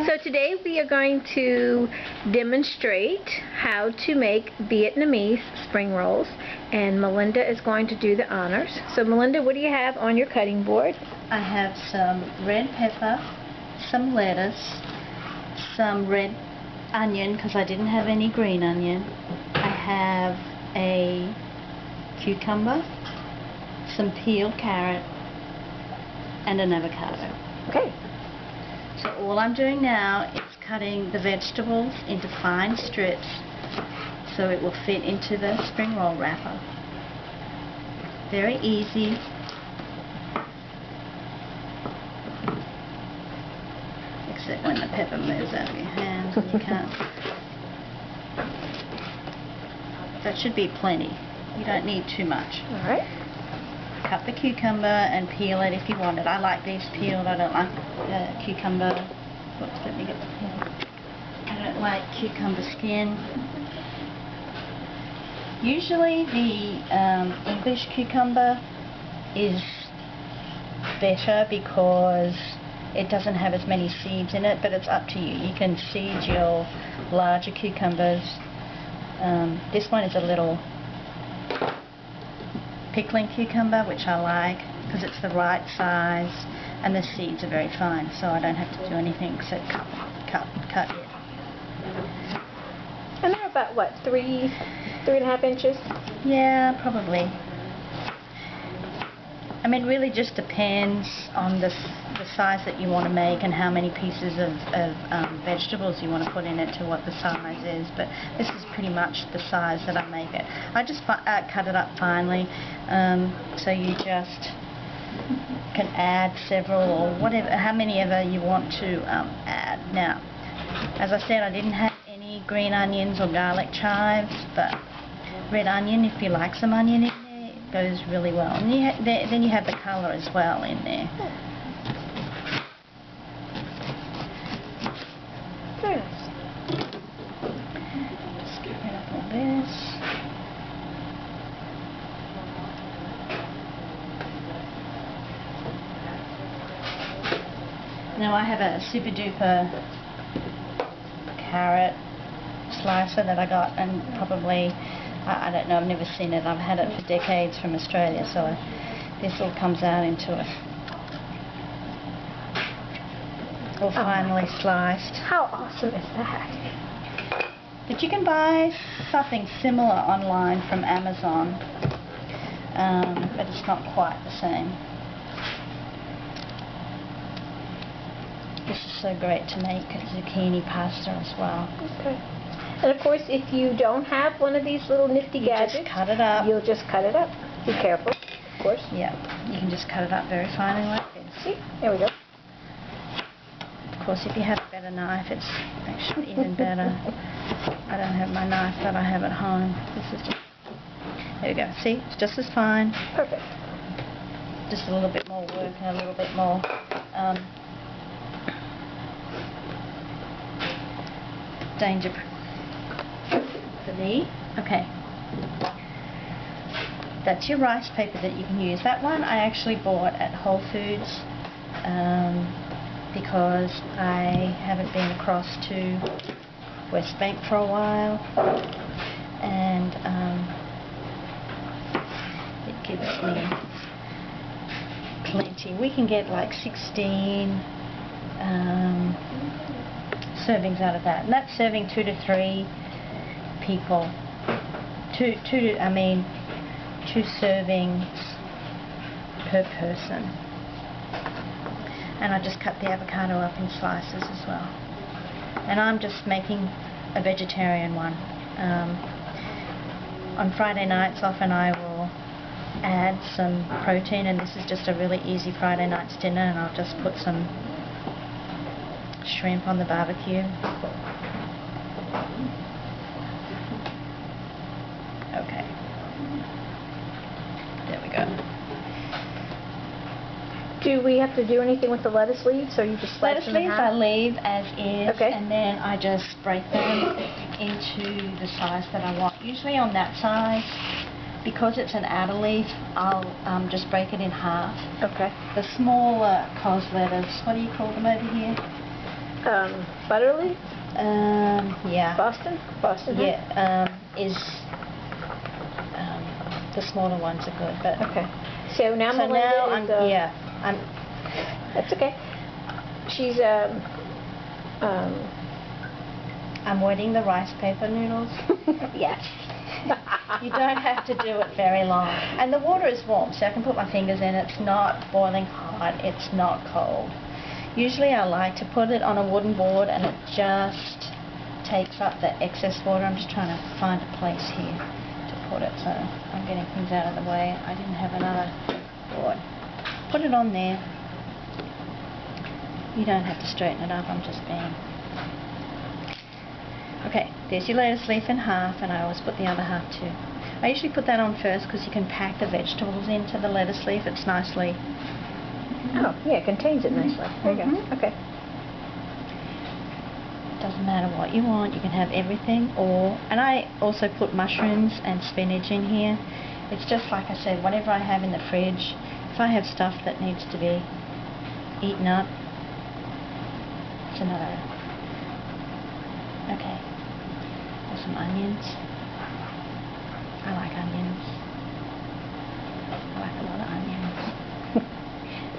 So today we are going to demonstrate how to make Vietnamese spring rolls, and Melinda is going to do the honors. So Melinda, what do you have on your cutting board? I have some red pepper, some lettuce, some red onion because I didn't have any green onion. I have a cucumber, some peeled carrot, and an avocado. Okay. So all I'm doing now is cutting the vegetables into fine strips so it will fit into the spring roll wrapper. Very easy. Except when the pepper moves out of your hands and you can't. That should be plenty. You don't need too much. Alright. Cut the cucumber and peel it if you want it. I like these peeled. I don't like cucumber. Whoops, let me get the peel. I don't like cucumber skin. Usually the English cucumber is better because it doesn't have as many seeds in it, but it's up to you. You can seed your larger cucumbers. This one is a little pickling cucumber, which I like because it's the right size and the seeds are very fine, so I don't have to do anything except cut it. And they're about what, 3.5 inches? Yeah, probably. I mean, it really just depends on the size that you want to make and how many pieces of vegetables you want to put in it to what the size is, but this is pretty much the size that I make it. I just cut it up finely, so you just can add several or whatever, how many ever you want to add. Now, as I said, I didn't have any green onions or garlic chives, but red onion, if you like some onion in there, it goes really well. And then you have the colour as well in there. Very nice. Just get rid of all this. Now I have a super duper carrot slicer that I got, and probably, I don't know, I've never seen it. I've had it for decades from Australia, so this all comes out into it. All finely sliced. How awesome is that? But you can buy something similar online from Amazon, but it's not quite the same. This is so great to make zucchini pasta as well. Okay. And of course, if you don't have one of these little nifty gadgets, just cut it up. You'll just cut it up. Be careful, of course. Yeah, you can just cut it up very finely like this. See? There we go. Of course, if you have a better knife, it's actually even better. I don't have my knife that I have at home. This is just, there we go. See? It's just as fine. Perfect. Just a little bit more work and a little bit more danger for me. Okay. That's your rice paper that you can use. That one I actually bought at Whole Foods because I haven't been across to West Bank for a while, and it gives me plenty. We can get like 16 servings out of that, and that's serving 2 to 3 people. Two servings per person. And I just cut the avocado up in slices as well. And I'm just making a vegetarian one. On Friday nights often I will add some protein, and this is just a really easy Friday night's dinner, and I'll just put some shrimp on the barbecue. Okay. There we go. Do we have to do anything with the lettuce leaves, or you just slice them in half? Lettuce leaves I leave as is, okay. And then I just break them into the size that I want. Usually on that size, because it's an outer leaf, I'll just break it in half. Okay. The smaller cos lettuce, what do you call them over here? Butterleaf? Yeah. Boston? Boston? Yeah, the smaller ones are good, but... Okay. So now So Melinda now is... I'm That's okay. She's, I'm wetting the rice paper noodles. yes. You don't have to do it very long. And the water is warm, so I can put my fingers in. It's not boiling hot. It's not cold. Usually I like to put it on a wooden board and it just takes up the excess water. I'm just trying to find a place here to put it, so I'm getting things out of the way. I didn't have another board. Put it on there. You don't have to straighten it up, I'm just being... Okay, there's your lettuce leaf in half, and I always put the other half too. I usually put that on first because you can pack the vegetables into the lettuce leaf. It's nicely... Oh, yeah, it contains it nicely. There you go. Okay. Doesn't matter what you want, you can have everything, or... And I also put mushrooms and spinach in here. It's just like I said, whatever I have in the fridge. If I have stuff that needs to be eaten up, it's another... Okay. There's some onions. I like onions. I like a lot of onions.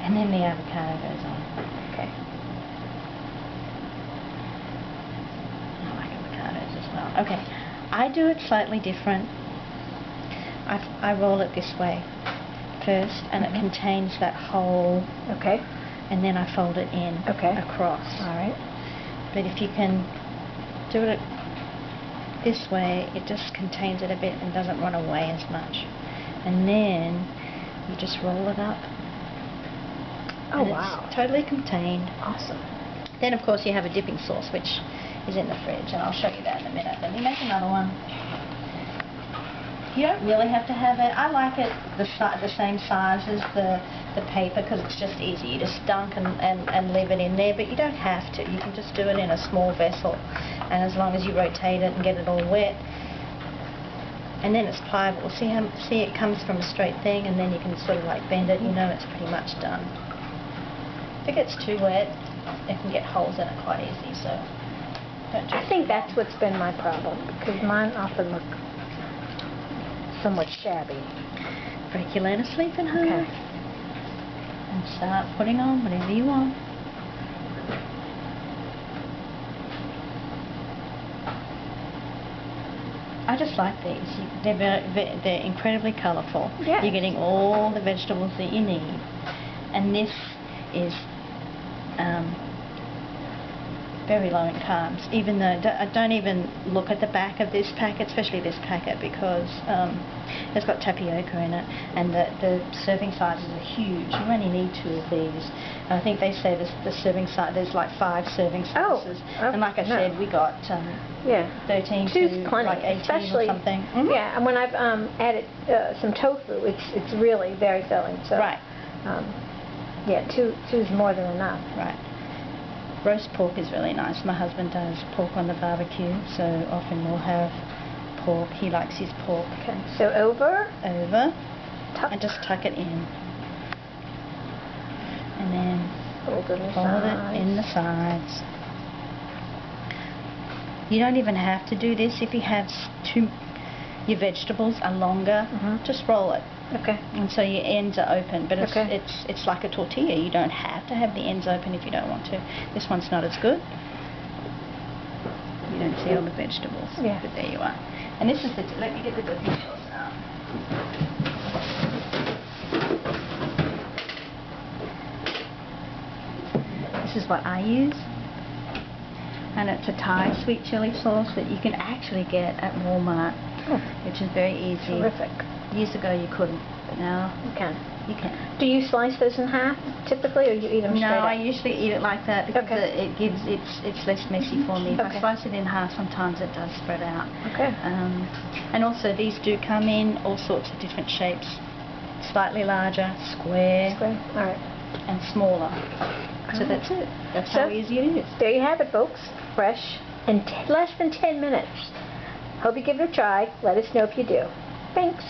And then the avocado goes on. Okay. I like avocados as well. Okay. I do it slightly different. I roll it this way first, and it contains that whole... Okay. And then I fold it in across. All right. But if you can do it this way, it just contains it a bit and doesn't run away as much. And then you just roll it up. Oh, and wow. It's totally contained. Awesome. Then, of course, you have a dipping sauce, which is in the fridge, and I'll show you that in a minute. Let me make another one. You don't really have to have it. I like it the same size as the paper because it's just easy. You just dunk and leave it in there, but you don't have to. You can just do it in a small vessel, and as long as you rotate it and get it all wet, and then it's pliable. See it comes from a straight thing, and then you can sort of like bend it. You know it's pretty much done. If it gets too wet, it can get holes in it quite easy. So I think that's what's been my problem, because mine often look somewhat shabby. Break your lettuce leaf in half. Okay. And start putting on whatever you want. I just like these. They're incredibly colourful. Yes. You're getting all the vegetables that you need. And this is very low in carbs, even though I don't even look at the back of this packet, especially this packet, because it's got tapioca in it, and the serving sizes are huge. You only need 2 of these. And I think they say the serving size, there's like 5 serving sizes. Oh, and like I said, we got 13 Two's to plenty, like 18 especially, or something. Yeah, and when I've added some tofu, it's really very filling. So, right. Yeah, two's more than enough. Right. Roast pork is really nice. My husband does pork on the barbecue, so often we'll have pork. He likes his pork. Okay, so over, tuck. And just tuck it in. And then fold it in the sides. You don't even have to do this if you have your vegetables are longer. Just roll it. Okay. And so your ends are open, but it's like a tortilla. You don't have to have the ends open if you don't want to. This one's not as good. You don't see all the vegetables, but there you are. And this is let me get the dipping sauce out. This is what I use. And it's a Thai sweet chili sauce that you can actually get at Walmart, which is very easy. Terrific. Years ago you couldn't, but now you can. You can. Do you slice those in half typically, or you eat them straight up? No, I usually eat it like that because it's less messy for me. If I slice it in half, sometimes it does spread out. Okay. And also these do come in all sorts of different shapes. Slightly larger, square. All right. And smaller. So that's it. That's how easy it is. There you have it, folks. Fresh in less than 10 minutes. Hope you give it a try. Let us know if you do. Thanks.